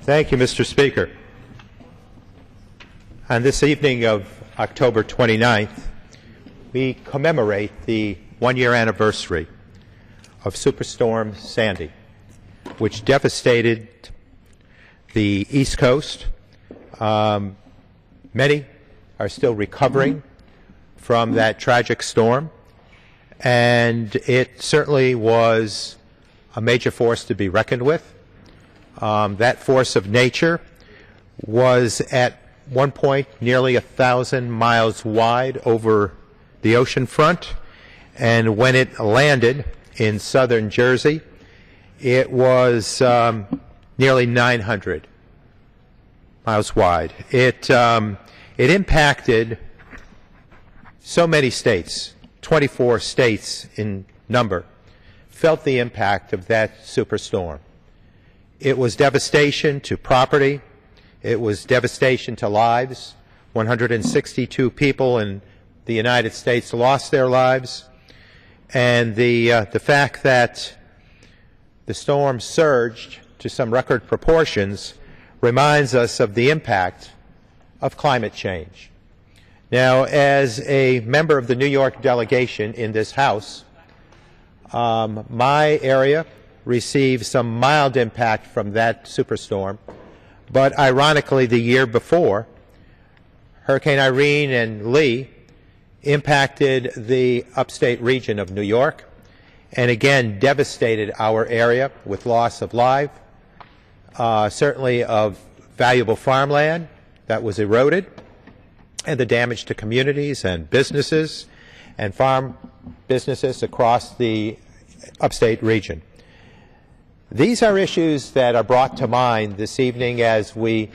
Thank you, Mr. Speaker. On this evening of October 29th, we commemorate the one-year anniversary of Superstorm Sandy, which devastated the East Coast. Many are still recovering from that tragic storm, and it certainly was a major force to be reckoned with. That force of nature was at one point nearly 1,000 miles wide over the ocean front, and when it landed in southern Jersey, it was nearly 900 miles wide. It impacted so many states, 24 states in number, felt the impact of that superstorm. It was devastation to property. It was devastation to lives. 162 people in the United States lost their lives. And the fact that the storm surged to some record proportions reminds us of the impact of climate change. Now, as a member of the New York delegation in this House, my area received some mild impact from that superstorm, but ironically the year before, Hurricane Irene and Lee impacted the upstate region of New York and again devastated our area with loss of life, certainly of valuable farmland that was eroded, and the damage to communities and businesses and farm businesses across the upstate region. These are issues that are brought to mind this evening as we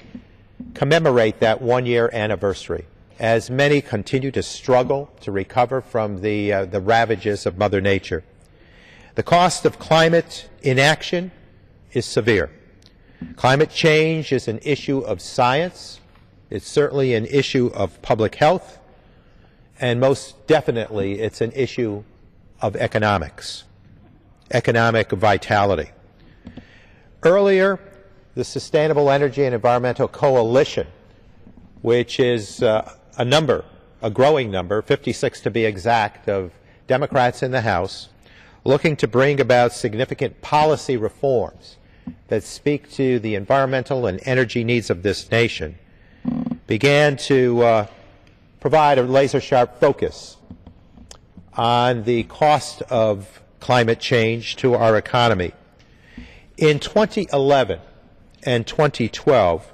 commemorate that one-year anniversary, as many continue to struggle to recover from the ravages of Mother Nature. The cost of climate inaction is severe. Climate change is an issue of science. It's certainly an issue of public health, and most definitely it's an issue of economics, economic vitality. Earlier, the Sustainable Energy and Environmental Coalition, which is a growing number, 56 to be exact, of Democrats in the House, looking to bring about significant policy reforms that speak to the environmental and energy needs of this nation, began to provide a laser-sharp focus on the cost of climate change to our economy. In 2011 and 2012,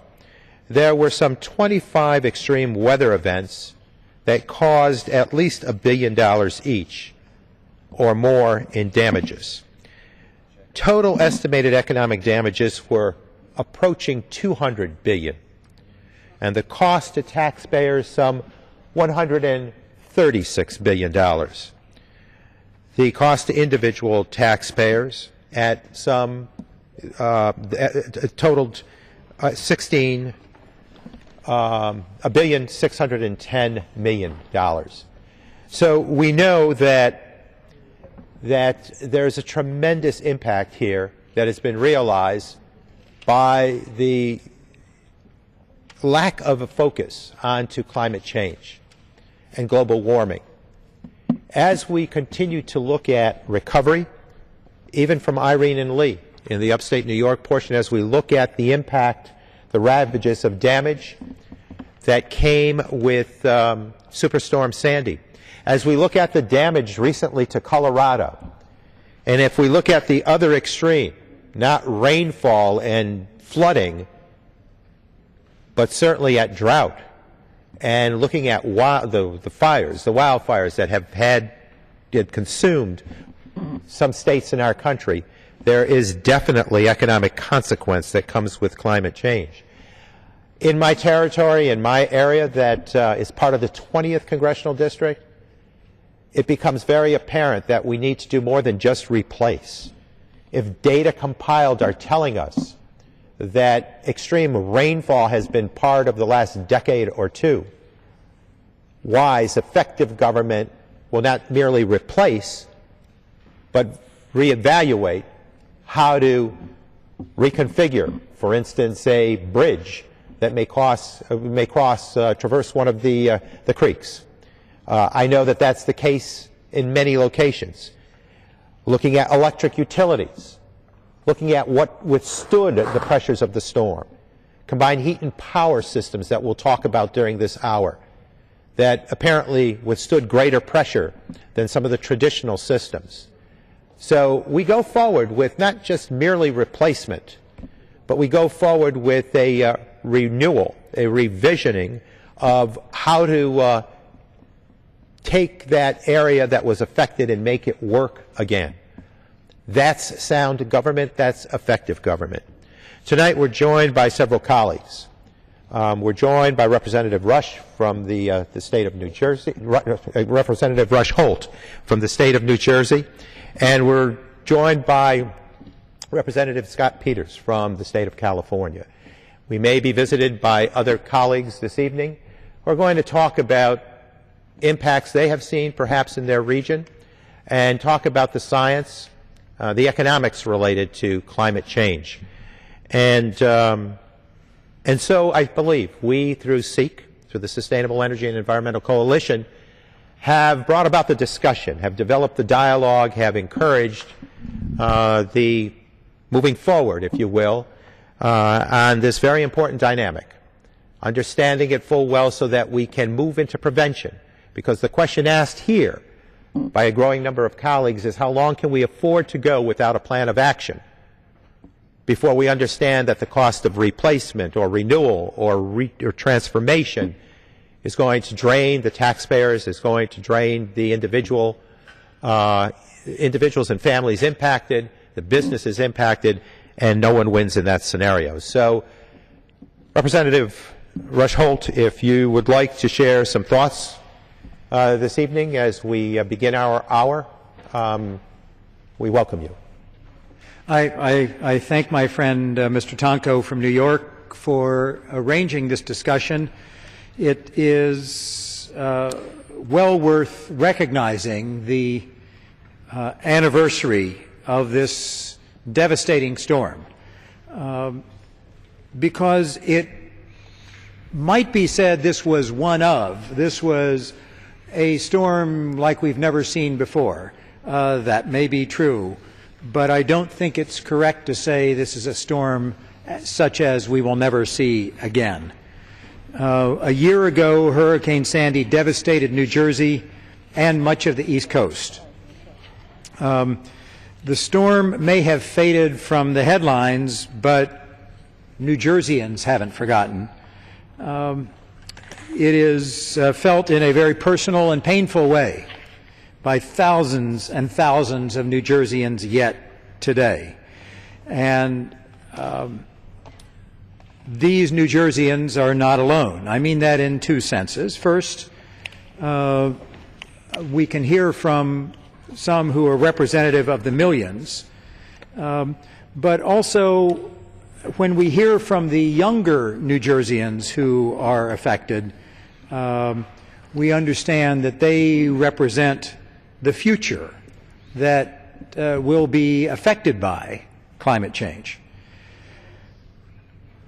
there were some 25 extreme weather events that caused at least $1 billion each or more in damages. Total estimated economic damages were approaching $200 billion, and the cost to taxpayers some $136 billion. The cost to individual taxpayers at some totaled $1,610 million. So we know that there's a tremendous impact here that has been realized by the lack of a focus onto climate change and global warming. As we continue to look at recovery, even from Irene and Lee in the upstate New York portion, as we look at the impact, the ravages of damage that came with Superstorm Sandy, as we look at the damage recently to Colorado, and if we look at the other extreme, not rainfall and flooding, but certainly at drought, and looking at the wildfires that had consumed some states in our country, there is definitely economic consequence that comes with climate change. In my territory, in my area that is part of the 20th Congressional District, it becomes very apparent that we need to do more than just replace. If data compiled are telling us that extreme rainfall has been part of the last decade or two, wise, effective government will not merely replace, but reevaluate how to reconfigure, for instance, a bridge that may traverse one of the creeks. I know that that's the case in many locations. Looking at electric utilities, looking at what withstood the pressures of the storm, combined heat and power systems that we'll talk about during this hour that apparently withstood greater pressure than some of the traditional systems. So we go forward with not just merely replacement, but we go forward with a renewal, a revisioning of how to take that area that was affected and make it work again. That's sound government. That's effective government. Tonight we're joined by several colleagues. We're joined by Representative Rush from the state of New Jersey, Representative Rush Holt from the state of New Jersey, and we're joined by Representative Scott Peters from the state of California. We may be visited by other colleagues this evening who are going to talk about impacts they have seen perhaps in their region and talk about the science, the economics related to climate change. And so I believe we, through SEEC, through the Sustainable Energy and Environmental Coalition, have brought about the discussion, have developed the dialogue, have encouraged the moving forward, if you will, on this very important dynamic, understanding it full well so that we can move into prevention. Because the question asked here by a growing number of colleagues is how long can we afford to go without a plan of action before we understand that the cost of replacement or renewal or transformation is going to drain the taxpayers, is going to drain the individuals and families impacted, the businesses impacted, and no one wins in that scenario. So, Representative Rush Holt, if you would like to share some thoughts this evening as we begin our hour, we welcome you. I thank my friend Mr. Tonko from New York for arranging this discussion. It is well worth recognizing the anniversary of this devastating storm because it might be said this was this was a storm like we've never seen before. That may be true, but I don't think it's correct to say this is a storm such as we will never see again. A year ago, Hurricane Sandy devastated New Jersey and much of the East Coast. The storm may have faded from the headlines, but New Jerseyans haven't forgotten. It is felt in a very personal and painful way by thousands and thousands of New Jerseyans yet today. And these New Jerseyans are not alone. I mean that in two senses. First, we can hear from some who are representative of the millions, but also when we hear from the younger New Jerseyans who are affected, we understand that they represent the future that will be affected by climate change.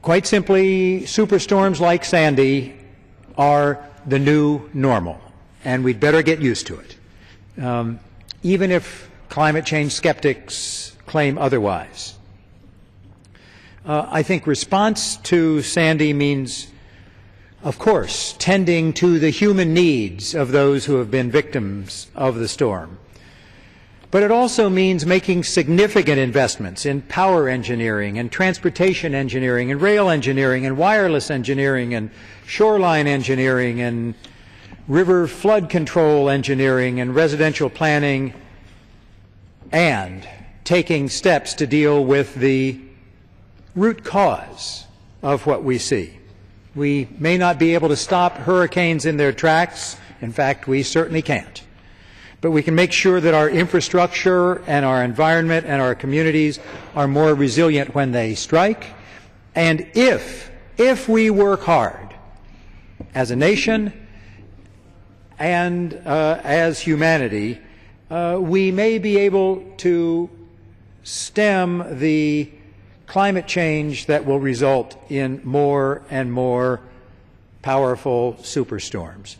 Quite simply, superstorms like Sandy are the new normal, and we'd better get used to it, even if climate change skeptics claim otherwise. I think response to Sandy means, of course, tending to the human needs of those who have been victims of the storm. But it also means making significant investments in power engineering and transportation engineering and rail engineering and wireless engineering and shoreline engineering and river flood control engineering and residential planning, and taking steps to deal with the root cause of what we see. We may not be able to stop hurricanes in their tracks. In fact, we certainly can't. But we can make sure that our infrastructure and our environment and our communities are more resilient when they strike. And if we work hard as a nation and as humanity, we may be able to stem the climate change that will result in more and more powerful superstorms.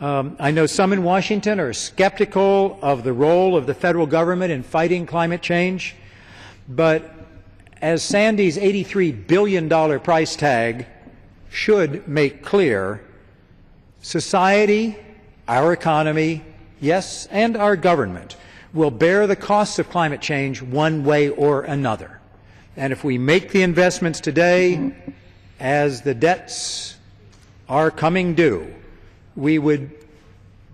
I know some in Washington are skeptical of the role of the federal government in fighting climate change, but as Sandy's $83 billion price tag should make clear, society, our economy, yes, and our government will bear the costs of climate change one way or another. And if we make the investments today, as the debts are coming due, we would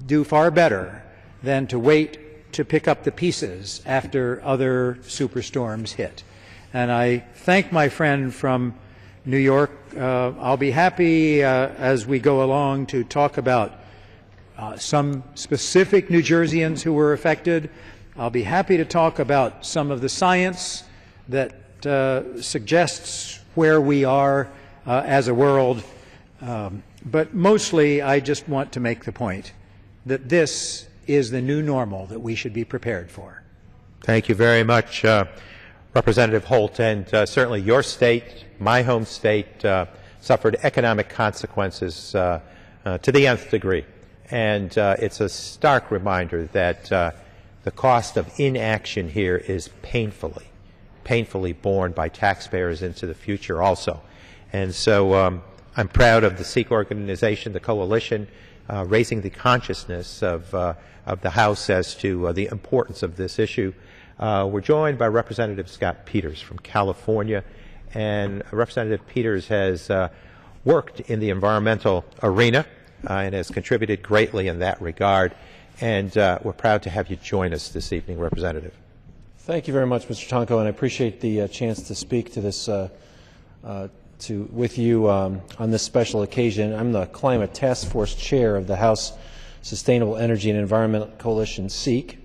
do far better than to wait to pick up the pieces after other superstorms hit. And I thank my friend from New York. I'll be happy as we go along to talk about some specific New Jerseyans who were affected. I'll be happy to talk about some of the science that suggests where we are as a world. But mostly, I just want to make the point that this is the new normal that we should be prepared for. Thank you very much, Representative Holt. And certainly your state, my home state, suffered economic consequences to the nth degree. And it's a stark reminder that the cost of inaction here is painfully borne by taxpayers into the future also. And so I'm proud of the SEEC organization, the coalition, raising the consciousness of the House as to the importance of this issue. We're joined by Representative Scott Peters from California, and Representative Peters has worked in the environmental arena and has contributed greatly in that regard. And we're proud to have you join us this evening, Representative. Thank you very much, Mr. Tonko, and I appreciate the chance to speak to this with you on this special occasion. I'm the Climate Task Force Chair of the House Sustainable Energy and Environment Coalition, SEEC,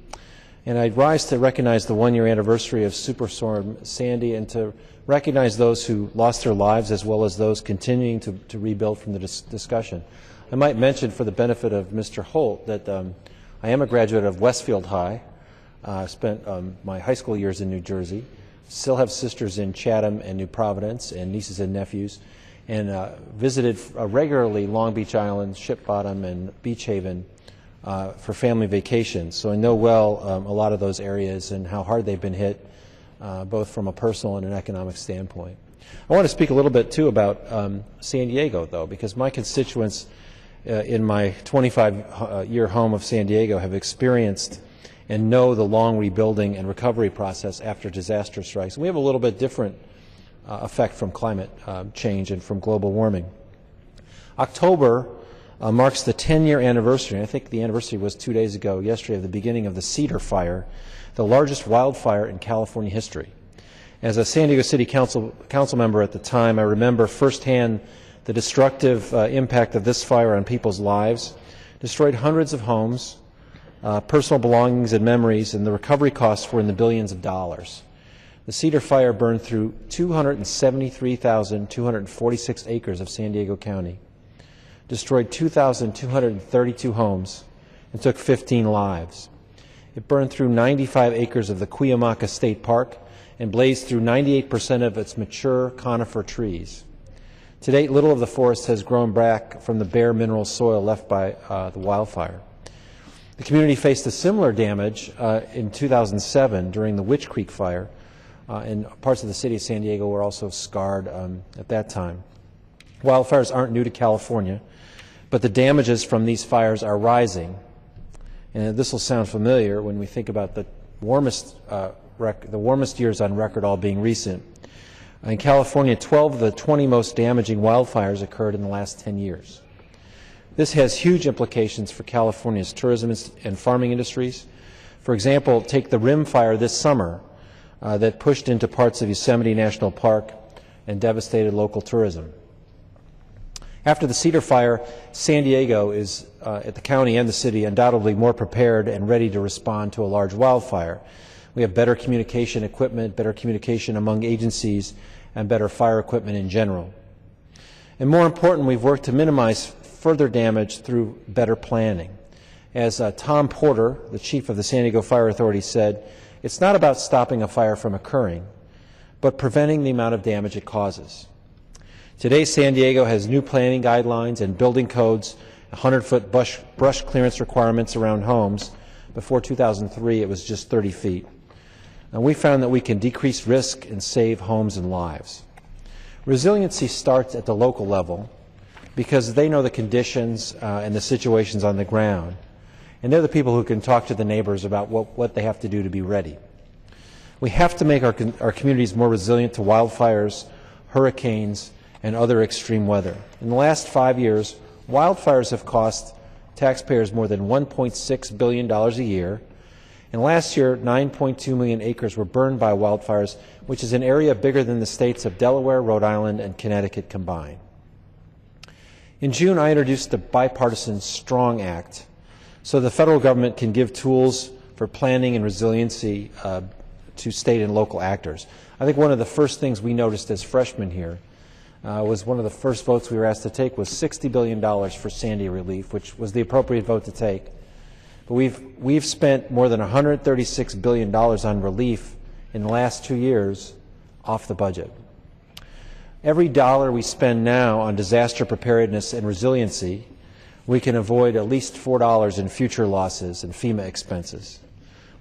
and I rise to recognize the one-year anniversary of Superstorm Sandy and to recognize those who lost their lives as well as those continuing to rebuild from the discussion. I might mention for the benefit of Mr. Holt that I am a graduate of Westfield High. I spent my high school years in New Jersey. Still have sisters in Chatham and New Providence and nieces and nephews, and visited regularly Long Beach Island, Ship Bottom, and Beach Haven for family vacations. So I know well a lot of those areas and how hard they've been hit, both from a personal and an economic standpoint. I want to speak a little bit, too, about San Diego, though, because my constituents in my 25-year home of San Diego have experienced and know the long rebuilding and recovery process after disaster strikes. We have a little bit different effect from climate change and from global warming. October marks the 10-year anniversary, and I think the anniversary was 2 days ago, yesterday, of the beginning of the Cedar Fire, the largest wildfire in California history. As a San Diego City Council member at the time, I remember firsthand the destructive impact of this fire on people's lives, destroyed hundreds of homes, personal belongings and memories, and the recovery costs were in the billions of dollars. The Cedar Fire burned through 273,246 acres of San Diego County, destroyed 2,232 homes, and took 15 lives. It burned through 95 acres of the Cuyamaca State Park and blazed through 98% of its mature conifer trees. To date, little of the forest has grown back from the bare mineral soil left by the wildfire. The community faced a similar damage in 2007 during the Witch Creek Fire, and parts of the city of San Diego were also scarred at that time. Wildfires aren't new to California, but the damages from these fires are rising. And this will sound familiar when we think about the warmest years on record all being recent. In California, 12 of the 20 most damaging wildfires occurred in the last 10 years. This has huge implications for California's tourism and farming industries. For example, take the Rim Fire this summer that pushed into parts of Yosemite National Park and devastated local tourism. After the Cedar Fire, San Diego is, at the county and the city, undoubtedly more prepared and ready to respond to a large wildfire. We have better communication equipment, better communication among agencies, and better fire equipment in general. And more important, we've worked to minimize further damage through better planning. As Tom Porter, the chief of the San Diego Fire Authority, said, it's not about stopping a fire from occurring, but preventing the amount of damage it causes. Today, San Diego has new planning guidelines and building codes, 100-foot brush clearance requirements around homes. Before 2003, it was just 30 feet. And we found that we can decrease risk and save homes and lives. Resiliency starts at the local level because they know the conditions and the situations on the ground. And they're the people who can talk to the neighbors about what they have to do to be ready. We have to make our communities more resilient to wildfires, hurricanes, and other extreme weather. In the last 5 years, wildfires have cost taxpayers more than $1.6 billion a year. And last year, 9.2 million acres were burned by wildfires, which is an area bigger than the states of Delaware, Rhode Island, and Connecticut combined. In June, I introduced the bipartisan STRONG Act so the federal government can give tools for planning and resiliency to state and local actors. I think one of the first things we noticed as freshmen here was one of the first votes we were asked to take was $60 billion for Sandy relief, which was the appropriate vote to take. But we've spent more than $136 billion on relief in the last 2 years off the budget. Every dollar we spend now on disaster preparedness and resiliency, we can avoid at least $4 in future losses and FEMA expenses.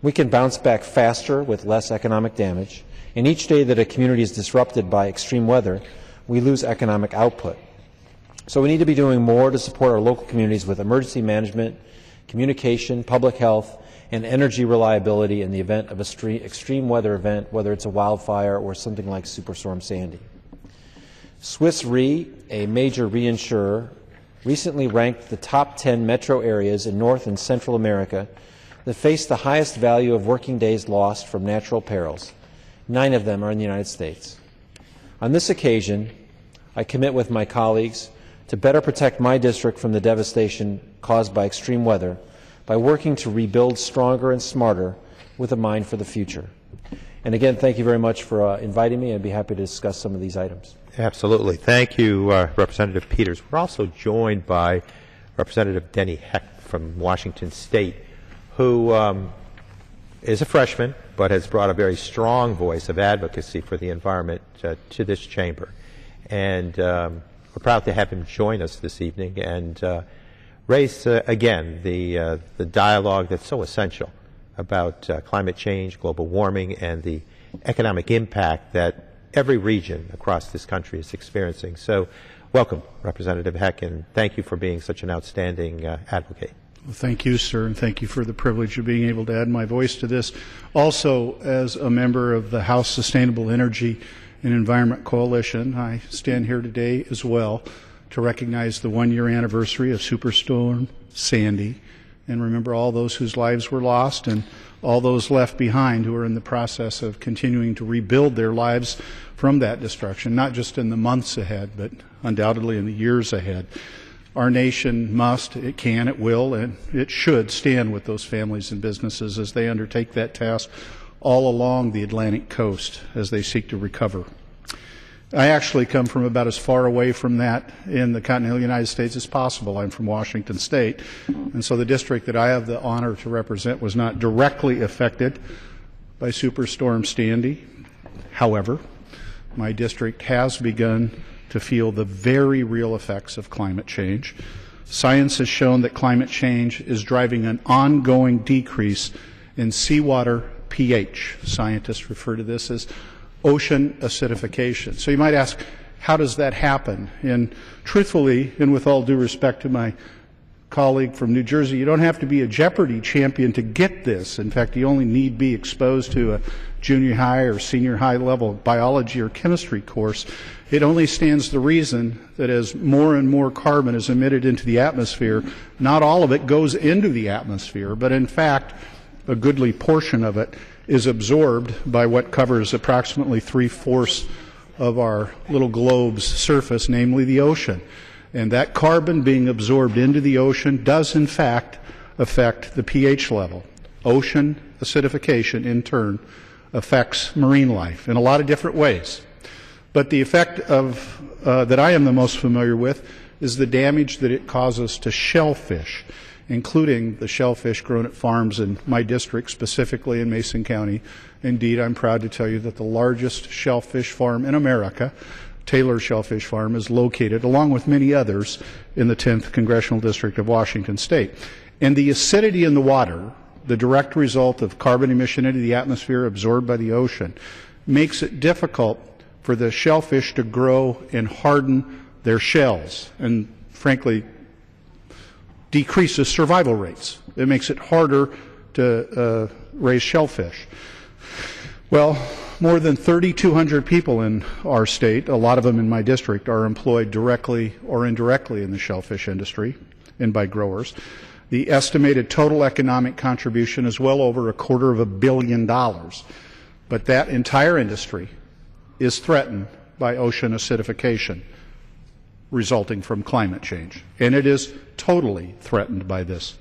We can bounce back faster with less economic damage, and each day that a community is disrupted by extreme weather, we lose economic output. So we need to be doing more to support our local communities with emergency management, communication, public health, and energy reliability in the event of an extreme weather event, whether it's a wildfire or something like Superstorm Sandy. Swiss Re, a major reinsurer, recently ranked the top 10 metro areas in North and Central America that face the highest value of working days lost from natural perils. 9 of them are in the United States. On this occasion, I commit with my colleagues to better protect my district from the devastation caused by extreme weather by working to rebuild stronger and smarter with a mind for the future. And again, thank you very much for inviting me. I'd be happy to discuss some of these items. Absolutely. Thank you, Representative Peters. We're also joined by Representative Denny Heck from Washington State, who is a freshman but has brought a very strong voice of advocacy for the environment to this chamber. And we're proud to have him join us this evening and raise again the dialogue that's so essential about climate change, global warming, and the economic impact that every region across this country is experiencing. So welcome, Representative Heck, and thank you for being such an outstanding advocate. Well, thank you, sir, and thank you for the privilege of being able to add my voice to this. Also, as a member of the House Sustainable Energy and Environment Coalition, I stand here today as well to recognize the 1-year anniversary of Superstorm Sandy and remember all those whose lives were lost and all those left behind who are in the process of continuing to rebuild their lives from that destruction, not just in the months ahead, but undoubtedly in the years ahead. Our nation must, it can, it will, and it should stand with those families and businesses as they undertake that task all along the Atlantic coast as they seek to recover. I actually come from about as far away from that in the continental United States as possible. I'm from Washington State, and so the district that I have the honor to represent was not directly affected by Superstorm Sandy. However, my district has begun to feel the very real effects of climate change. Science has shown that climate change is driving an ongoing decrease in seawater pH. Scientists refer to this as ocean acidification. So you might ask, how does that happen? And truthfully, and with all due respect to my colleague from New Jersey, you don't have to be a Jeopardy champion to get this. In fact, you only need be exposed to a junior high or senior high level biology or chemistry course. It only stands to reason that as more and more carbon is emitted into the atmosphere, not all of it goes into the atmosphere, but in fact, a goodly portion of it is absorbed by what covers approximately 3/4 of our little globe's surface, namely the ocean. And that carbon being absorbed into the ocean does in fact affect the pH level. Ocean acidification, in turn, affects marine life in a lot of different ways. But the effect that I am the most familiar with is the damage that it causes to shellfish. including the shellfish grown at farms in my district, specifically in Mason County. Indeed, I'm proud to tell you that the largest shellfish farm in America, Taylor Shellfish Farm, is located, along with many others, in the 10th Congressional District of Washington State. And the acidity in the water, the direct result of carbon emission into the atmosphere absorbed by the ocean, makes it difficult for the shellfish to grow and harden their shells, and frankly decreases survival rates. It makes it harder to raise shellfish. Well, more than 3,200 people in our state, a lot of them in my district, are employed directly or indirectly in the shellfish industry and by growers. The estimated total economic contribution is well over $250 million. But that entire industry is threatened by ocean acidification resulting from climate change, and it is totally threatened by this.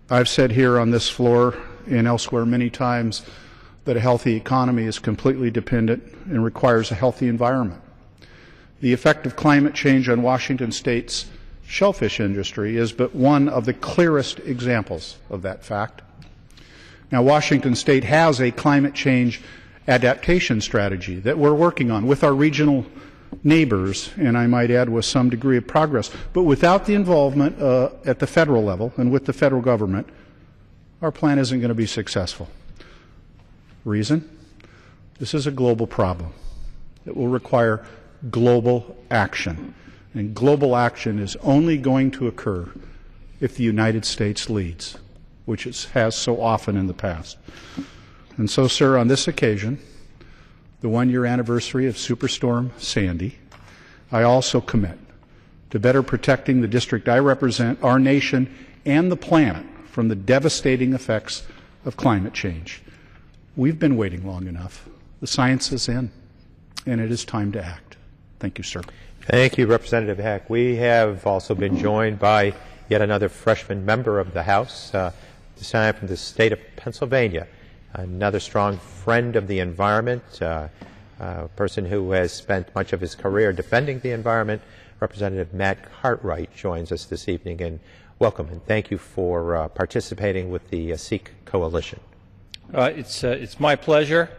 I've said here on this floor and elsewhere many times that a healthy economy is completely dependent and requires a healthy environment. The effect of climate change on Washington State's shellfish industry is but one of the clearest examples of that fact. Now, Washington State has a climate change adaptation strategy that we're working on with our regional neighbors, and I might add with some degree of progress. But without the involvement at the federal level and with the federal government, our plan isn't going to be successful. Reason? This is a global problem that will require global action. And global action is only going to occur if the United States leads, which it has so often in the past. And so, sir, on this occasion, the one-year anniversary of Superstorm Sandy, I also commit to better protecting the district I represent, our nation, and the planet from the devastating effects of climate change. We've been waiting long enough. The science is in, and it is time to act. Thank you, sir. Thank you, Representative Heck. We have also been joined by yet another freshman member of the House, this time from the state of Pennsylvania, another strong friend of the environment, a person who has spent much of his career defending the environment. Representative Matt Cartwright joins us this evening, and welcome and thank you for participating with the SEEC Coalition. It's my pleasure,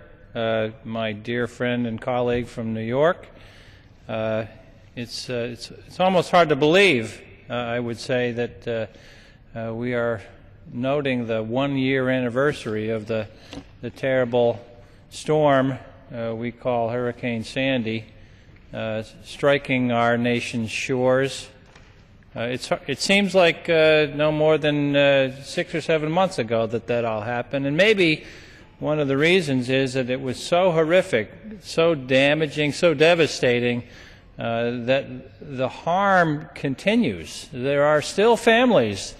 my dear friend and colleague from New York. It's almost hard to believe, I would say, that we are noting the one-year anniversary of the terrible storm we call Hurricane Sandy striking our nation's shores. It seems like no more than 6 or 7 months ago that all happened, and maybe one of the reasons is that it was so horrific, so damaging, so devastating that the harm continues. There are still families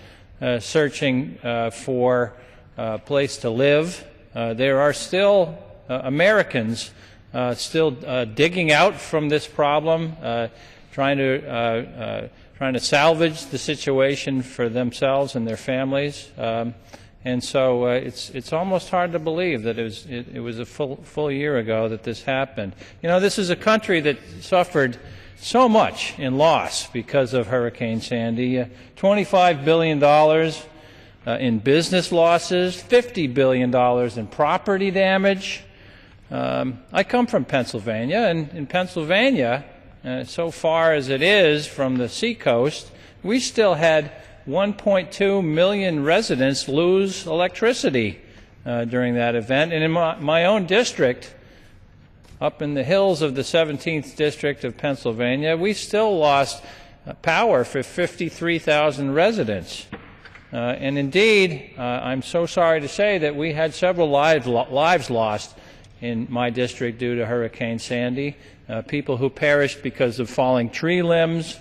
searching for a place to live. There are still Americans still digging out from this problem, trying to salvage the situation for themselves and their families. And so it's almost hard to believe that it was a full year ago that this happened. You know, this is a country that suffered so much in loss because of Hurricane Sandy. $25 billion in business losses, $50 billion in property damage. I come from Pennsylvania, and in Pennsylvania, so far as it is from the seacoast, we still had 1.2 million residents lose electricity during that event. And in my own district, up in the hills of the 17th District of Pennsylvania, we still lost power for 53,000 residents. And indeed, I'm so sorry to say that we had several lives lost in my district due to Hurricane Sandy. People who perished because of falling tree limbs,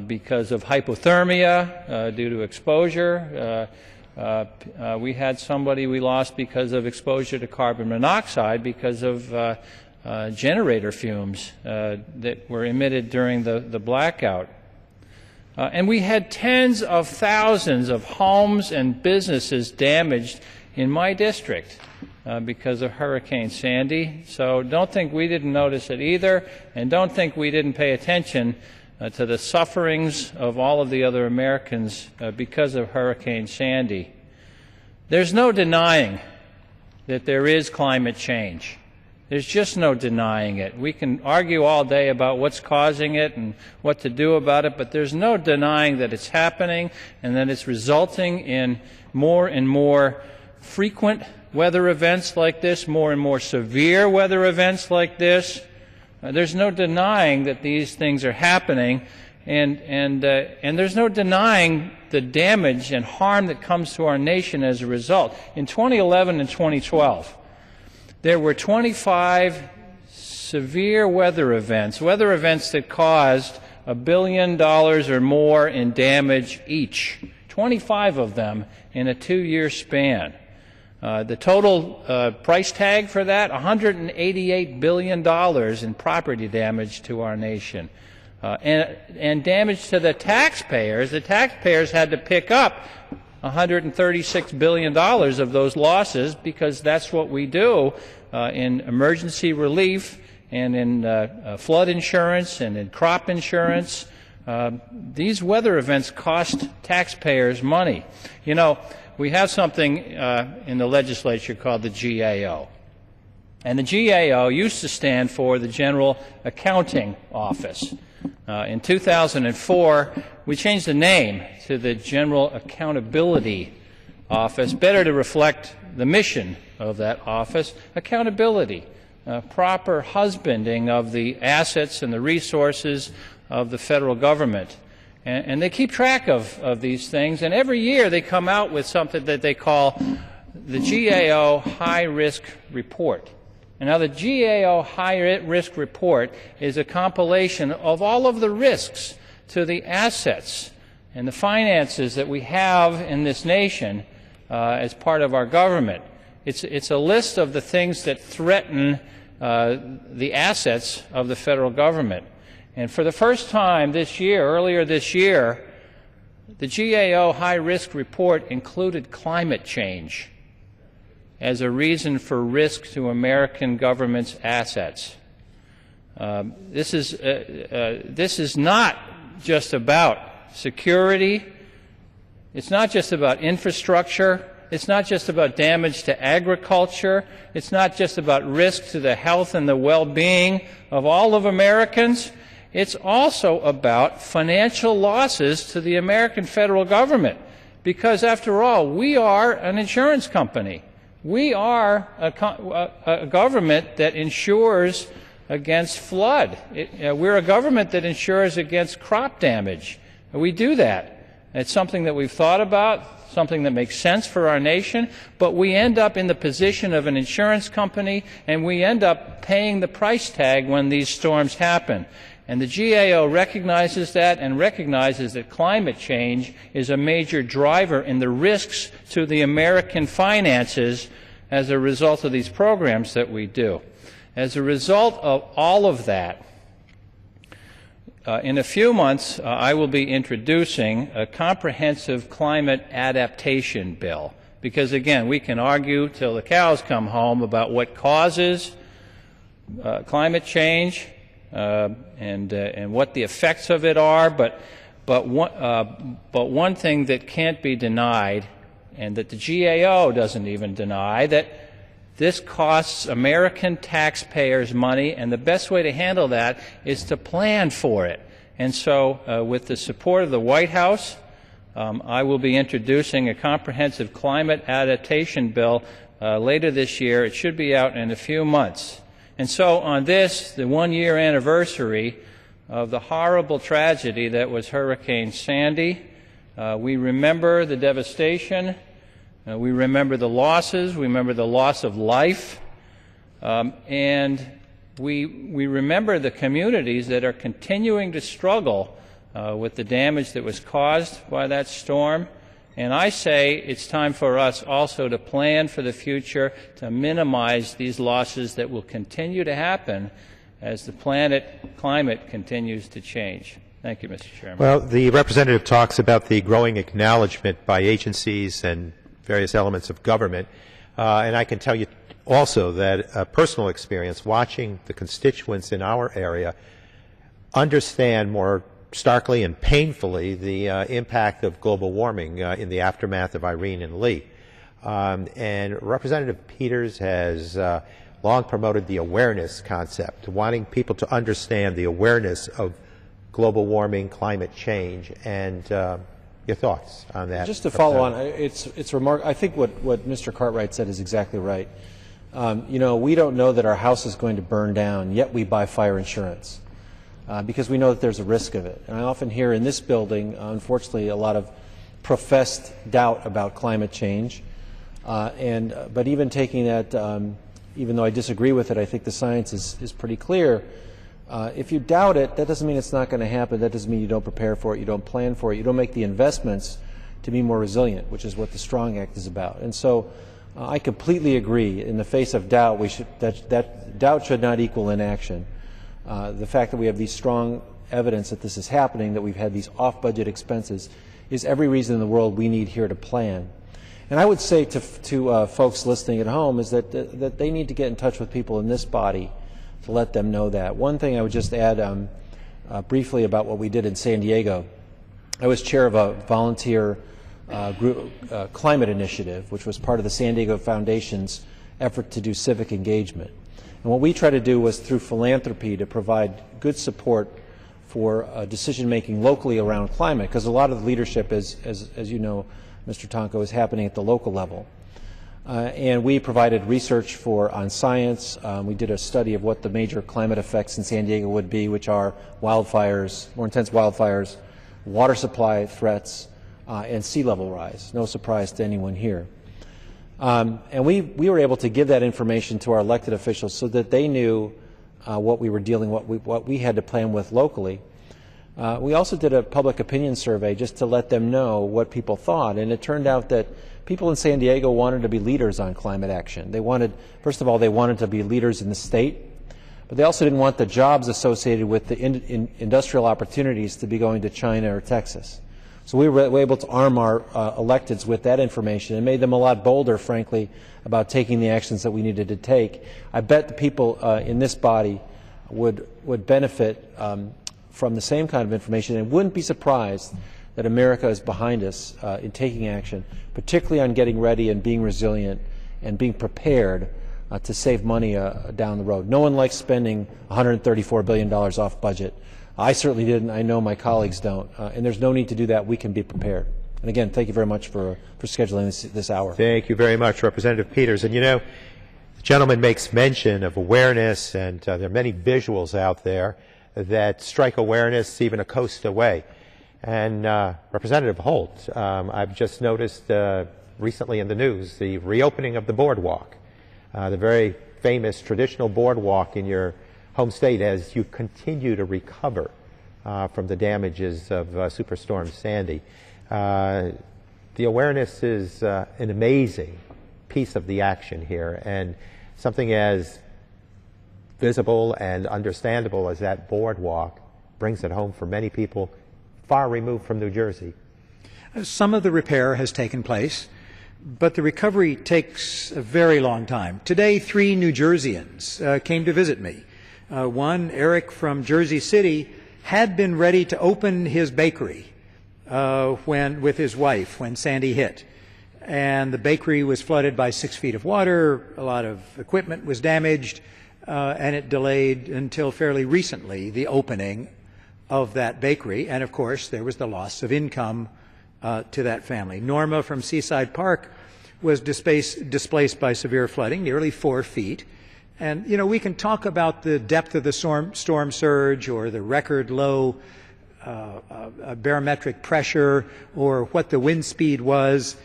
because of hypothermia due to exposure. We had somebody we lost because of exposure to carbon monoxide because of generator fumes that were emitted during the blackout. And we had tens of thousands of homes and businesses damaged in my district because of Hurricane Sandy. So don't think we didn't notice it either, and don't think we didn't pay attention to the sufferings of all of the other Americans because of Hurricane Sandy. There's no denying that there is climate change. There's just no denying it. We can argue all day about what's causing it and what to do about it, but there's no denying that it's happening and that it's resulting in more and more frequent weather events like this, more and more severe weather events like this. There's no denying that these things are happening, and there's no denying the damage and harm that comes to our nation as a result. In 2011 and 2012, there were 25 severe weather events that caused $1 billion or more in damage each, 25 of them in a 2-year span. The total price tag for that, $188 billion in property damage to our nation. And damage to the taxpayers. The taxpayers had to pick up $136 billion of those losses, because that's what we do in emergency relief and in flood insurance and in crop insurance. These weather events cost taxpayers money. You know, we have something in the legislature called the GAO. And the GAO used to stand for the General Accounting Office. In 2004, we changed the name to the General Accountability Office, better to reflect the mission of that office: accountability, proper husbanding of the assets and the resources of the federal government. And they keep track of these things, and every year they come out with something that they call the GAO High Risk Report. And now the GAO High Risk Report is a compilation of all of the risks to the assets and the finances that we have in this nation as part of our government. It's a list of the things that threaten the assets of the federal government. And for the first time this year, earlier this year, the GAO High Risk Report included climate change as a reason for risk to American government's assets. This is not just about security. It's not just about infrastructure. It's not just about damage to agriculture. It's not just about risk to the health and the well-being of all of Americans. It's also about financial losses to the American federal government, because, after all, we are an insurance company. We are a government that insures against flood. We're a government that insures against crop damage. We do that. It's something that we've thought about, something that makes sense for our nation, but we end up in the position of an insurance company, and we end up paying the price tag when these storms happen. And the GAO recognizes that, and recognizes that climate change is a major driver in the risks to the American finances as a result of these programs that we do. As a result of all of that, in a few months, I will be introducing a comprehensive climate adaptation bill. Because, again, we can argue till the cows come home about what causes climate change, and what the effects of it are, but one thing that can't be denied, and that the GAO doesn't even deny, that this costs American taxpayers money, and the best way to handle that is to plan for it. And so, with the support of the White House, I will be introducing a comprehensive climate adaptation bill later this year. It should be out in a few months. And so on this, the 1-year anniversary of the horrible tragedy that was Hurricane Sandy, we remember the devastation, we remember the losses, we remember the loss of life, and we remember the communities that are continuing to struggle with the damage that was caused by that storm. And I say it's time for us also to plan for the future, to minimize these losses that will continue to happen as the climate continues to change. Thank you, Mr. Chairman. Well, the representative talks about the growing acknowledgement by agencies and various elements of government, and I can tell you also that a personal experience watching the constituents in our area understand more starkly and painfully the impact of global warming in the aftermath of Irene and Lee. And Representative Peters has long promoted the awareness concept, wanting people to understand the awareness of global warming, climate change, and your thoughts on that. Just to follow on, it's remarkable. I think what Mr. Cartwright said is exactly right. You know, we don't know that our house is going to burn down, yet we buy fire insurance because we know that there's a risk of it. And I often hear in this building, unfortunately, a lot of professed doubt about climate change. But even taking that, even though I disagree with it, I think the science is pretty clear. If you doubt it, that doesn't mean it's not going to happen. That doesn't mean you don't prepare for it, you don't plan for it, you don't make the investments to be more resilient, which is what the Strong Act is about. And so I completely agree. In the face of doubt, that doubt should not equal inaction. The fact that we have these strong evidence that this is happening, that we've had these off-budget expenses, is every reason in the world we need here to plan. And I would say to folks listening at home is that they need to get in touch with people in this body to let them know that. One thing I would just add briefly about what we did in San Diego. I was chair of a volunteer group, climate initiative, which was part of the San Diego Foundation's effort to do civic engagement. And what we tried to do was through philanthropy to provide good support for decision making locally around climate, because a lot of the leadership, as you know, Mr. Tonko, is happening at the local level. And we provided research on science. We did a study of what the major climate effects in San Diego would be, which are wildfires, more intense wildfires, water supply threats, and sea level rise. No surprise to anyone here. And we were able to give that information to our elected officials so that they knew what we were dealing, what we had to plan with locally. We also did a public opinion survey just to let them know what people thought, and it turned out that people in San Diego wanted to be leaders on climate action. They wanted, first of all, they wanted to be leaders in the state, but they also didn't want the jobs associated with the industrial opportunities to be going to China or Texas. So we were able to arm our electeds with that information and made them a lot bolder, frankly, about taking the actions that we needed to take. I bet the people in this body would benefit from the same kind of information and wouldn't be surprised that America is behind us in taking action, particularly on getting ready and being resilient and being prepared to save money down the road. No one likes spending $134 billion off budget. I certainly didn't. I know my colleagues don't. And there's no need to do that. We can be prepared. And again, thank you very much for scheduling this hour. Thank you very much, Representative Peters. And you know, the gentleman makes mention of awareness, and there are many visuals out there that strike awareness even a coast away. And Representative Holt, I've just noticed recently in the news the reopening of the boardwalk, the very famous traditional boardwalk in your home state as you continue to recover from the damages of Superstorm Sandy. The awareness is an amazing piece of the action here, and something as visible and understandable as that boardwalk brings it home for many people far removed from New Jersey. Some of the repair has taken place, but the recovery takes a very long time. Today, 3 New Jerseyans came to visit me. One, Eric from Jersey City, had been ready to open his bakery with his wife when Sandy hit. And the bakery was flooded by 6 feet of water, a lot of equipment was damaged, and it delayed until fairly recently the opening of that bakery. And of course, there was the loss of income to that family. Norma from Seaside Park was displaced by severe flooding, nearly 4 feet. And, you know, we can talk about the depth of the storm surge or the record low barometric pressure or what the wind speed was.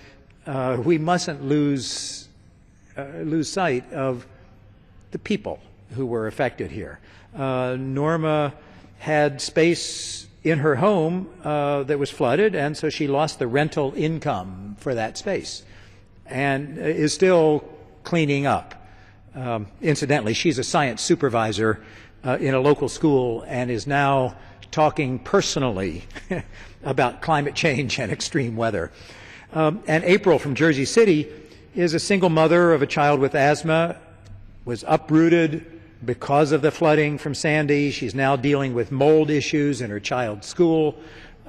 We mustn't lose sight of the people who were affected here. Norma had space in her home that was flooded, and so she lost the rental income for that space and is still cleaning up. Incidentally, she's a science supervisor in a local school and is now talking personally about climate change and extreme weather. And April from Jersey City is a single mother of a child with asthma, was uprooted because of the flooding from Sandy. She's now dealing with mold issues in her child's school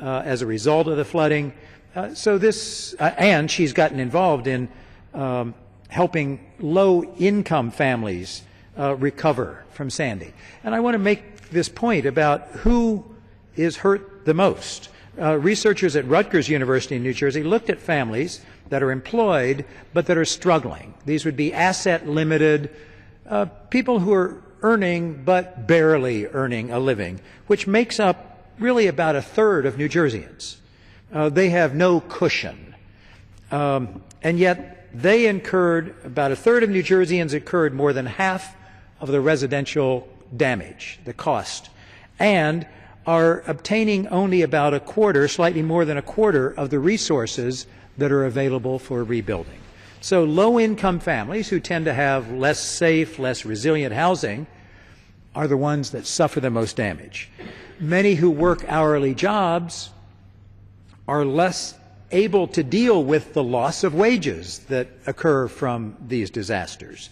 as a result of the flooding. And she's gotten involved in helping low-income families recover from Sandy. And I want to make this point about who is hurt the most. Researchers at Rutgers University in New Jersey looked at families that are employed but that are struggling. These would be asset-limited people who are earning but barely earning a living, which makes up really about a third of New Jerseyans. They have no cushion. And yet they incurred, about a third of New Jerseyans incurred more than half of the residential damage, the cost, and are obtaining only about a quarter, slightly more than a quarter, of the resources that are available for rebuilding. So low-income families who tend to have less safe, less resilient housing are the ones that suffer the most damage. Many who work hourly jobs are less able to deal with the loss of wages that occur from these disasters.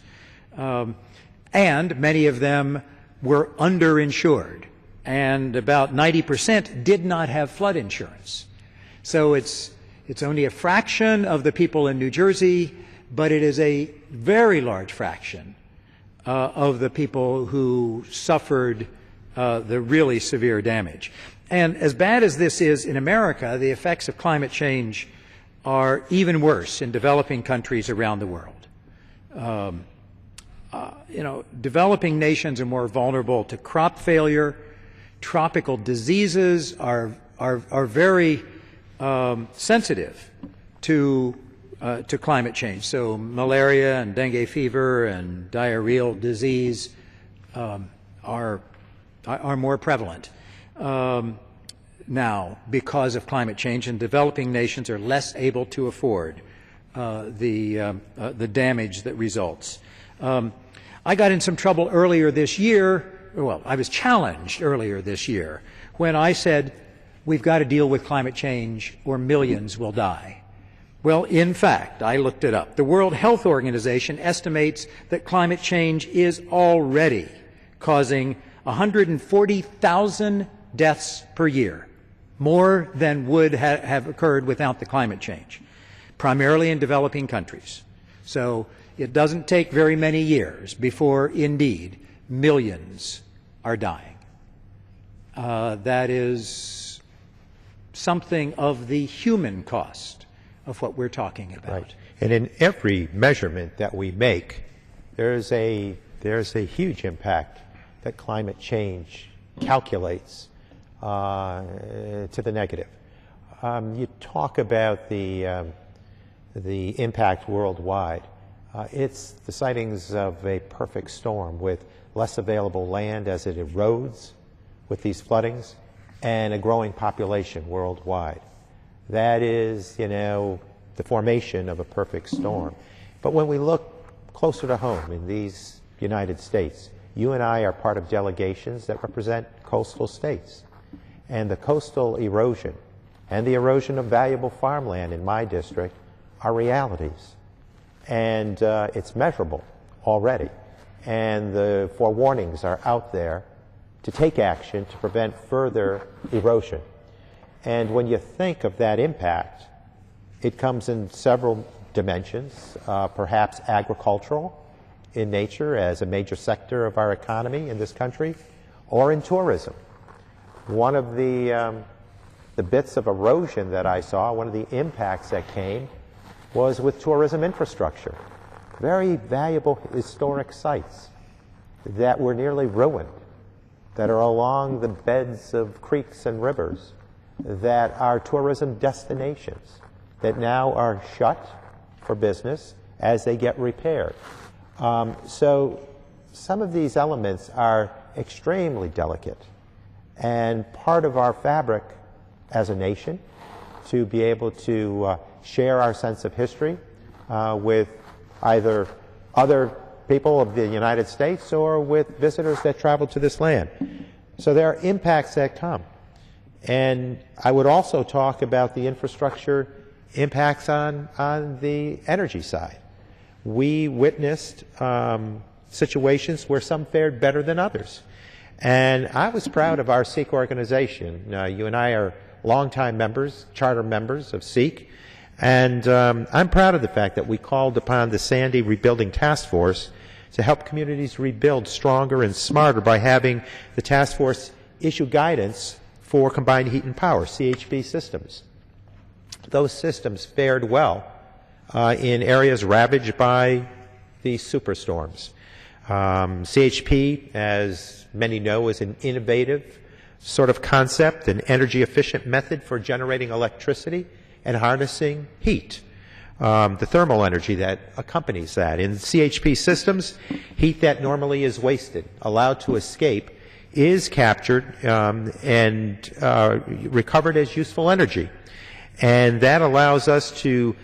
And many of them were underinsured, and about 90% did not have flood insurance. So it's only a fraction of the people in New Jersey, but it is a very large fraction of the people who suffered the really severe damage. And as bad as this is in America, the effects of climate change are even worse in developing countries around the world. Developing nations are more vulnerable to crop failure. Tropical diseases are very sensitive to climate change. So malaria and dengue fever and diarrheal disease are more prevalent now because of climate change, and developing nations are less able to afford the damage that results. I got in some trouble earlier this year. Well, I was challenged earlier this year when I said, we've got to deal with climate change or millions will die. Well, in fact, I looked it up. The World Health Organization estimates that climate change is already causing 140,000 deaths per year, more than would have occurred without the climate change, primarily in developing countries. So it doesn't take very many years before, indeed, millions are dying. That is something of the human cost of what we're talking about. Right. And in every measurement that we make, there's a huge impact that climate change calculates to the negative. You talk about the impact worldwide. It's the sightings of a perfect storm with less available land as it erodes with these floodings, and a growing population worldwide. That is, the formation of a perfect storm. But when we look closer to home in these United States, you and I are part of delegations that represent coastal states. And the coastal erosion and the erosion of valuable farmland in my district are realities. And it's measurable already. And the forewarnings are out there to take action to prevent further erosion. And when you think of that impact, it comes in several dimensions, perhaps agricultural in nature as a major sector of our economy in this country, or in tourism. One of the bits of erosion that I saw, one of the impacts that came, was with tourism infrastructure. Very valuable historic sites that were nearly ruined, that are along the beds of creeks and rivers, that are tourism destinations, that now are shut for business as they get repaired. So some of these elements are extremely delicate and part of our fabric as a nation to be able to share our sense of history with either other people of the United States or with visitors that travel to this land. So there are impacts that come. And I would also talk about the infrastructure impacts on the energy side. We witnessed situations where some fared better than others. And I was proud of our SEEC organization. You and I are longtime members, charter members of SEEC, and I'm proud of the fact that we called upon the Sandy Rebuilding Task Force to help communities rebuild stronger and smarter by having the task force issue guidance for combined heat and power, CHP systems. Those systems fared well in areas ravaged by these superstorms. CHP, as many know, is an innovative sort of concept, an energy-efficient method for generating electricity and harnessing heat. The thermal energy that accompanies that. In CHP systems, heat that normally is wasted, allowed to escape, is captured and recovered as useful energy. And that allows us to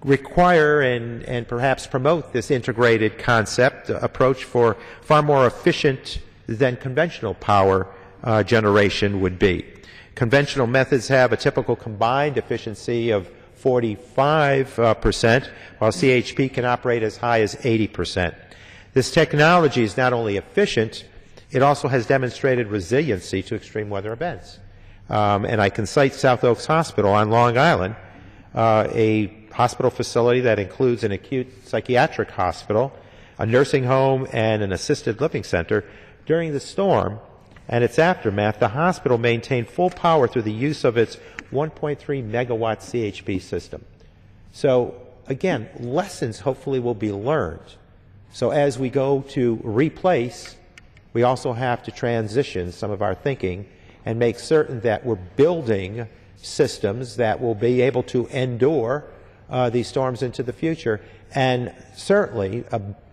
require and perhaps promote this integrated concept approach for far more efficient than conventional power generation would be. Conventional methods have a typical combined efficiency of 45%, while CHP can operate as high as 80%. This technology is not only efficient, it also has demonstrated resiliency to extreme weather events. And I can cite South Oaks Hospital on Long Island, a hospital facility that includes an acute psychiatric hospital, a nursing home, and an assisted living center. During the storm and its aftermath, the hospital maintained full power through the use of its 1.3 megawatt CHP system. So again, lessons hopefully will be learned. So as we go to replace, we also have to transition some of our thinking and make certain that we're building systems that will be able to endure these storms into the future. And certainly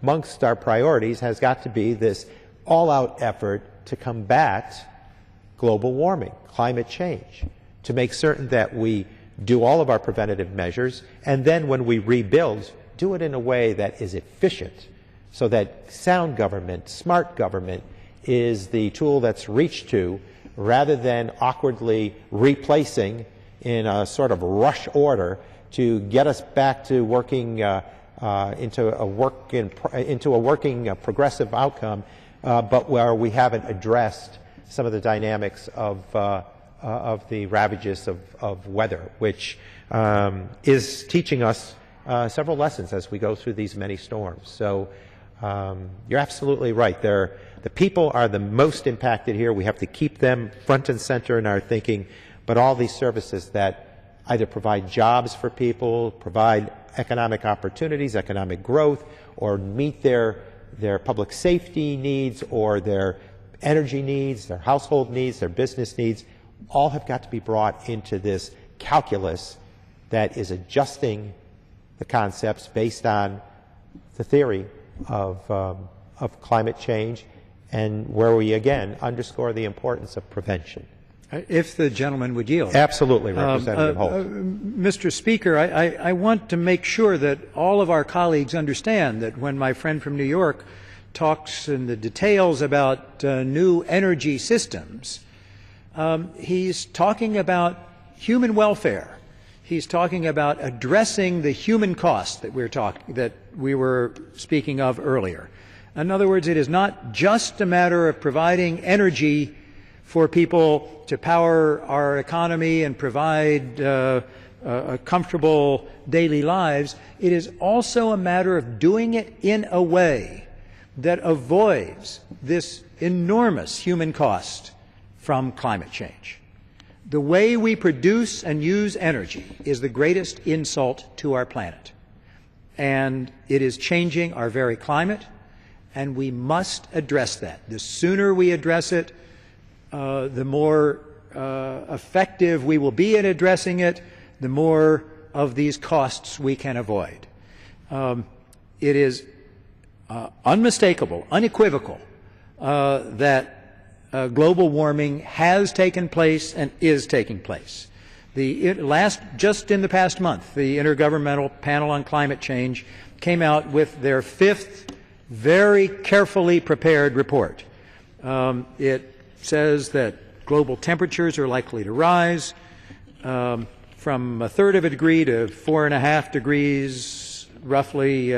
amongst our priorities has got to be this all-out effort to combat global warming, climate change, to make certain that we do all of our preventative measures, and then when we rebuild, do it in a way that is efficient, so that sound government, smart government, is the tool that's reached to, rather than awkwardly replacing in a sort of rush order to get us back to working into a working progressive outcome, but where we haven't addressed some of the dynamics of the ravages of weather, which is teaching us several lessons as we go through these many storms. So you're absolutely right. The people are the most impacted here. We have to keep them front and center in our thinking, but all these services that either provide jobs for people, provide economic opportunities, economic growth, or meet their public safety needs or their energy needs, their household needs, their business needs, all have got to be brought into this calculus that is adjusting the concepts based on the theory of climate change, and where we again underscore the importance of prevention. If the gentleman would yield. Absolutely, Representative Holt. Mr. Speaker, I want to make sure that all of our colleagues understand that when my friend from New York talks in the details about new energy systems, he's talking about human welfare. He's talking about addressing the human cost that we were speaking of earlier. In other words, it is not just a matter of providing energy for people to power our economy and provide comfortable daily lives. It is also a matter of doing it in a way that avoids this enormous human cost from climate change. The way we produce and use energy is the greatest insult to our planet. And it is changing our very climate, and we must address that. The sooner we address it, the more effective we will be in addressing it, the more of these costs we can avoid. It is unmistakable, unequivocal, that global warming has taken place and is taking place. Just in the past month, the Intergovernmental Panel on Climate Change came out with their 5th very carefully prepared report. It says that global temperatures are likely to rise from 1/3 of a degree to 4.5 degrees roughly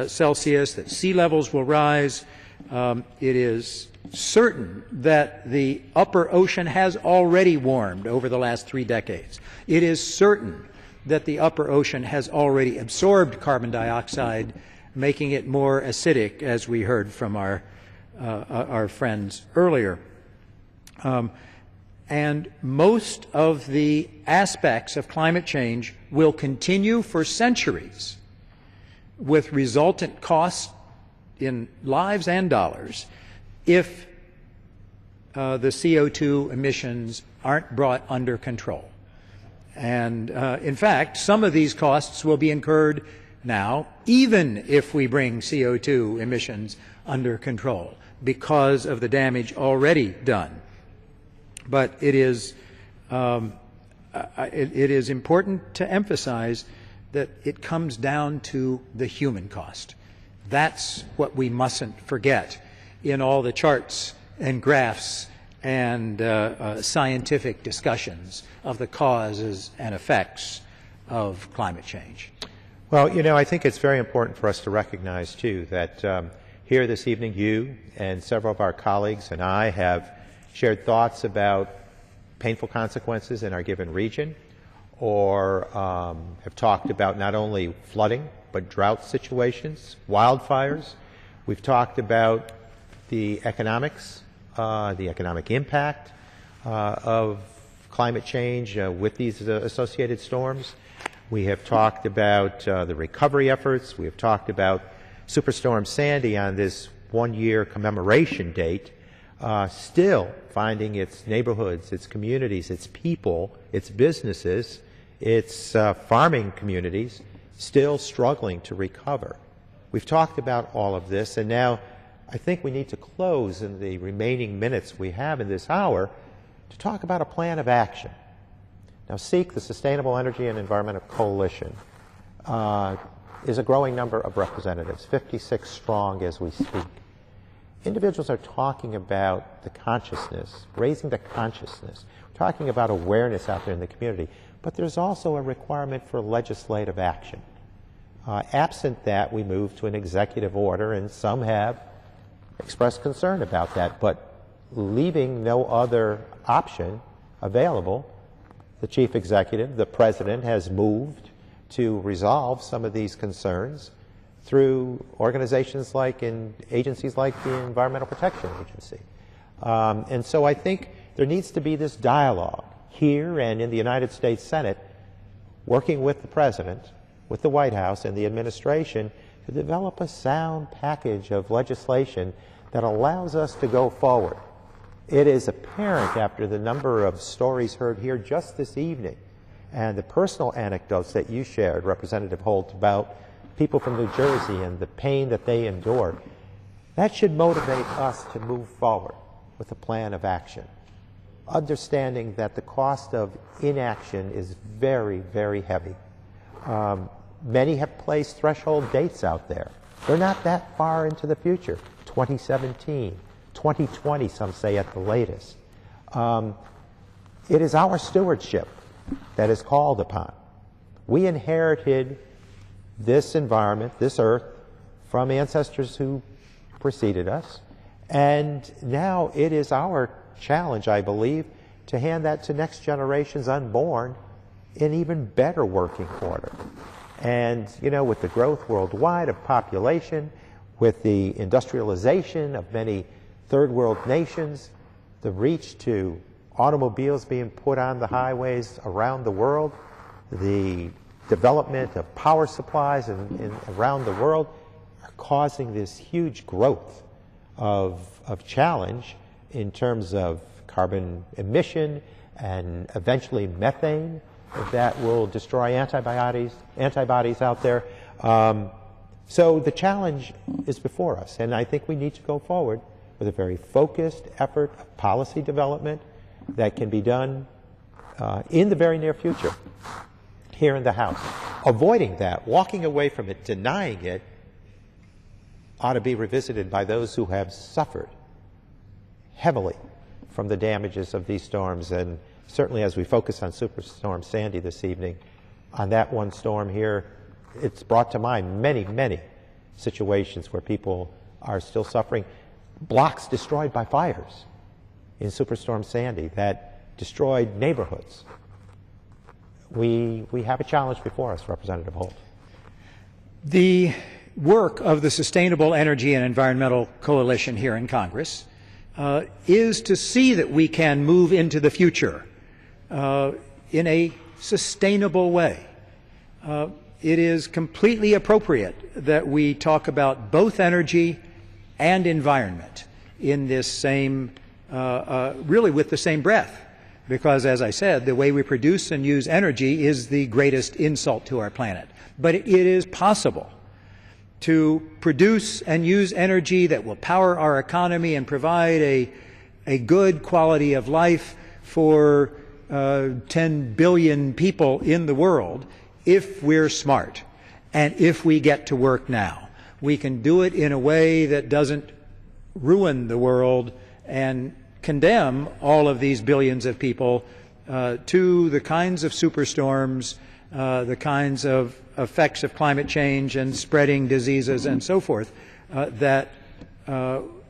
Celsius, that sea levels will rise. It is certain that the upper ocean has already warmed over the last 3 decades. It is certain that the upper ocean has already absorbed carbon dioxide, making it more acidic, as we heard from our friends earlier. And most of the aspects of climate change will continue for centuries, with resultant costs in lives and dollars, if the CO2 emissions aren't brought under control. And in fact, some of these costs will be incurred now, even if we bring CO2 emissions under control, because of the damage already done. But it is important to emphasize that it comes down to the human cost. That's what we mustn't forget in all the charts and graphs and scientific discussions of the causes and effects of climate change. Well, you know, I think it's very important for us to recognize, too, that here this evening you and several of our colleagues and I have shared thoughts about painful consequences in our given region, or have talked about not only flooding, but drought situations, wildfires. We've talked about the economics, the economic impact of climate change with these associated storms. We have talked about the recovery efforts. We have talked about Superstorm Sandy on this 1-year commemoration date, still finding its neighborhoods, its communities, its people, its businesses, its farming communities still struggling to recover. We've talked about all of this, and now I think we need to close in the remaining minutes we have in this hour to talk about a plan of action. Now, SEEC, the Sustainable Energy and Environmental Coalition, is a growing number of representatives, 56 strong as we speak. Individuals are talking about the consciousness, raising the consciousness, talking about awareness out there in the community, but there's also a requirement for legislative action. Absent that, we move to an executive order, and some have expressed concern about that, but leaving no other option available, the chief executive, the president, has moved to resolve some of these concerns through organizations like and agencies like the Environmental Protection Agency. And so I think there needs to be this dialogue here and in the United States Senate, working with the president, with the White House and the administration to develop a sound package of legislation that allows us to go forward. It is apparent after the number of stories heard here just this evening and the personal anecdotes that you shared, Representative Holt, about people from New Jersey and the pain that they endure, that should motivate us to move forward with a plan of action, understanding that the cost of inaction is very, very heavy. Many have placed threshold dates out there. They're not that far into the future, 2017, 2020, some say at the latest. It is our stewardship that is called upon. We inherited this environment, this earth, from ancestors who preceded us, and now it is our challenge, I believe, to hand that to next generations unborn in even better working order. And, you know, with the growth worldwide of population, with the industrialization of many third world nations, the reach to automobiles being put on the highways around the world, the development of power supplies around the world are causing this huge growth of challenge in terms of carbon emission and eventually methane that will destroy antibodies out there. So the challenge is before us, and I think we need to go forward with a very focused effort of policy development that can be done in the very near future here in the House. Avoiding that, walking away from it, denying it, ought to be revisited by those who have suffered heavily from the damages of these storms. And certainly as we focus on Superstorm Sandy this evening, on that one storm here, it's brought to mind many, many situations where people are still suffering. Blocks destroyed by fires in Superstorm Sandy that destroyed neighborhoods. We have a challenge before us, Representative Holt. The work of the Sustainable Energy and Environmental Coalition here in Congress is to see that we can move into the future in a sustainable way. It is completely appropriate that we talk about both energy and environment in this same, really with the same breath, because as I said, the way we produce and use energy is the greatest insult to our planet. But it is possible to produce and use energy that will power our economy and provide a good quality of life for 10 billion people in the world if we're smart and if we get to work now. We can do it in a way that doesn't ruin the world and condemn all of these billions of people to the kinds of superstorms, the kinds of effects of climate change and spreading diseases and so forth that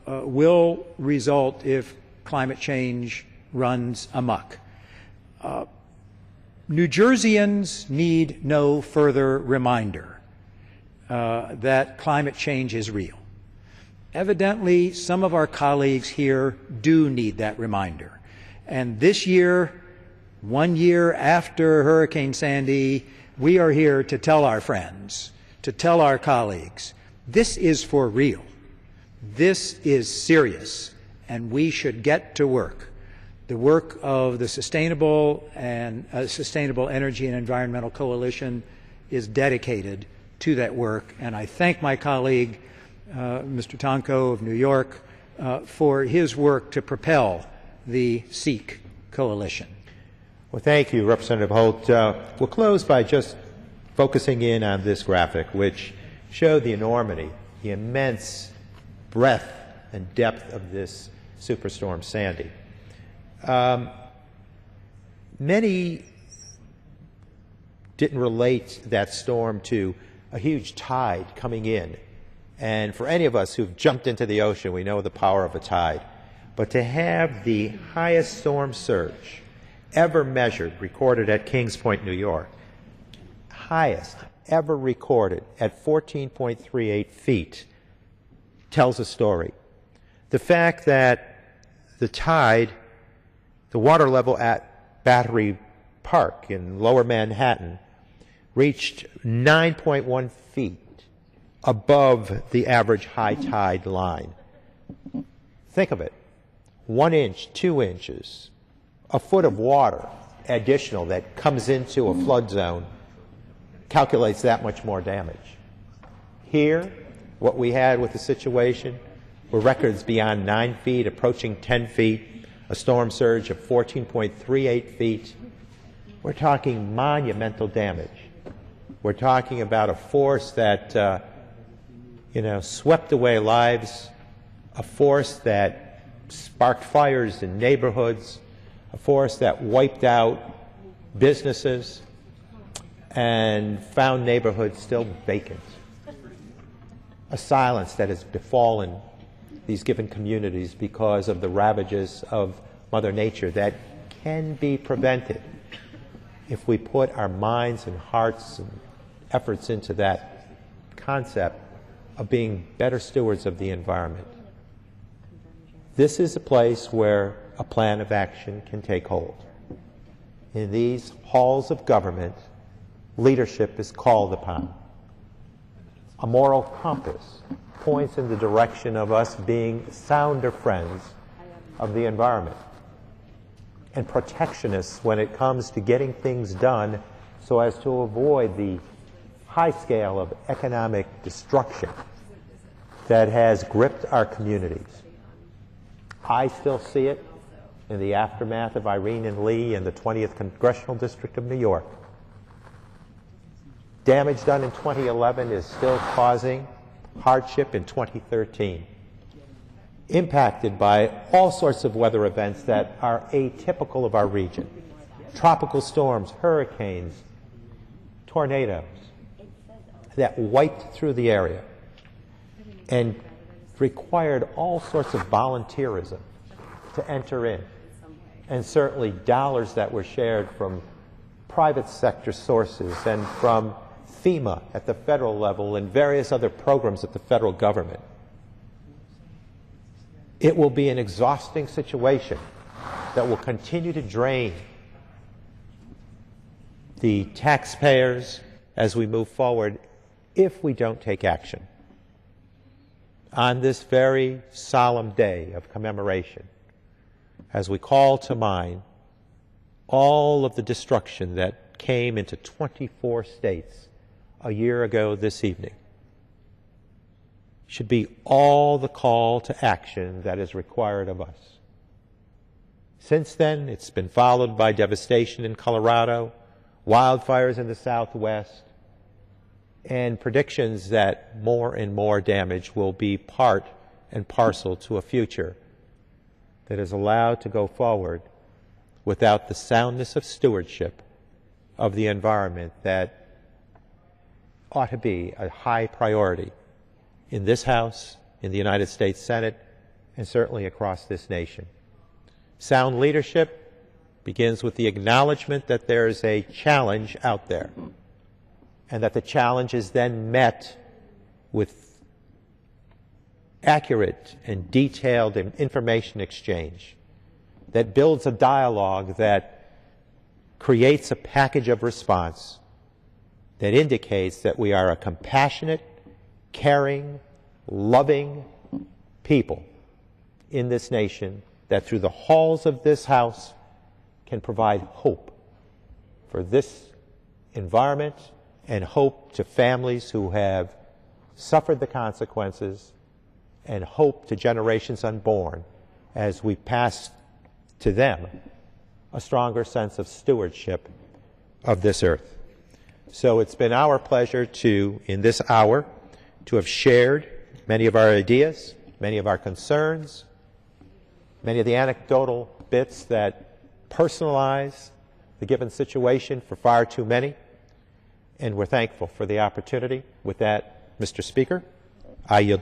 will result if climate change runs amok. New Jerseyans need no further reminder that climate change is real. Evidently, some of our colleagues here do need that reminder. And this year, 1 year after Hurricane Sandy, we are here to tell our friends, to tell our colleagues, this is for real. This is serious, and we should get to work. The work of the Sustainable Energy and Environmental Coalition is dedicated to that work, and I thank my colleague, Mr. Tonko of New York, for his work to propel the SEEC Coalition. Well, thank you, Representative Holt. We'll close by just focusing in on this graphic, which showed the enormity, the immense breadth and depth of this Superstorm Sandy. Many didn't relate that storm to a huge tide coming in. And for any of us who've jumped into the ocean, we know the power of a tide. But to have the highest storm surge ever measured, recorded at Kings Point, New York, highest ever recorded at 14.38 feet, tells a story. The fact that the tide, the water level at Battery Park in Lower Manhattan, reached 9.1 feet above the average high tide line. Think of it. 1 inch, 2 inches, a foot of water additional that comes into a flood zone calculates that much more damage. Here, what we had with the situation were records beyond 9 feet, approaching 10 feet, a storm surge of 14.38 feet. We're talking monumental damage. We're talking about a force that swept away lives, a force that sparked fires in neighborhoods, a force that wiped out businesses and found neighborhoods still vacant. A silence that has befallen these given communities because of the ravages of Mother Nature that can be prevented if we put our minds and hearts and efforts into that concept of being better stewards of the environment. This is a place where a plan of action can take hold. In these halls of government, leadership is called upon. A moral compass points in the direction of us being sounder friends of the environment and protectionists when it comes to getting things done so as to avoid the high scale of economic destruction that has gripped our communities. I still see it in the aftermath of Irene and Lee in the 20th Congressional District of New York. Damage done in 2011 is still causing hardship in 2013. Impacted by all sorts of weather events that are atypical of our region. Tropical storms, hurricanes, tornadoes that wiped through the area. and required all sorts of volunteerism to enter in, and certainly dollars that were shared from private sector sources and from FEMA at the federal level and various other programs at the federal government. It will be an exhausting situation that will continue to drain the taxpayers as we move forward if we don't take action. On this very solemn day of commemoration, as we call to mind all of the destruction that came into 24 states a year ago this evening, should be all the call to action that is required of us. Since then, it's been followed by devastation in Colorado, wildfires in the Southwest, and predictions that more and more damage will be part and parcel to a future that is allowed to go forward without the soundness of stewardship of the environment that ought to be a high priority in this House, in the United States Senate, and certainly across this nation. Sound leadership begins with the acknowledgement that there is a challenge out there, and that the challenge is then met with accurate and detailed information exchange that builds a dialogue that creates a package of response that indicates that we are a compassionate, caring, loving people in this nation that through the halls of this House can provide hope for this environment and hope to families who have suffered the consequences, and hope to generations unborn as we pass to them a stronger sense of stewardship of this earth. So it's been our pleasure to, in this hour, to have shared many of our ideas, many of our concerns, many of the anecdotal bits that personalize the given situation for far too many, and we're thankful for the opportunity. With that, Mr. Speaker, I yield.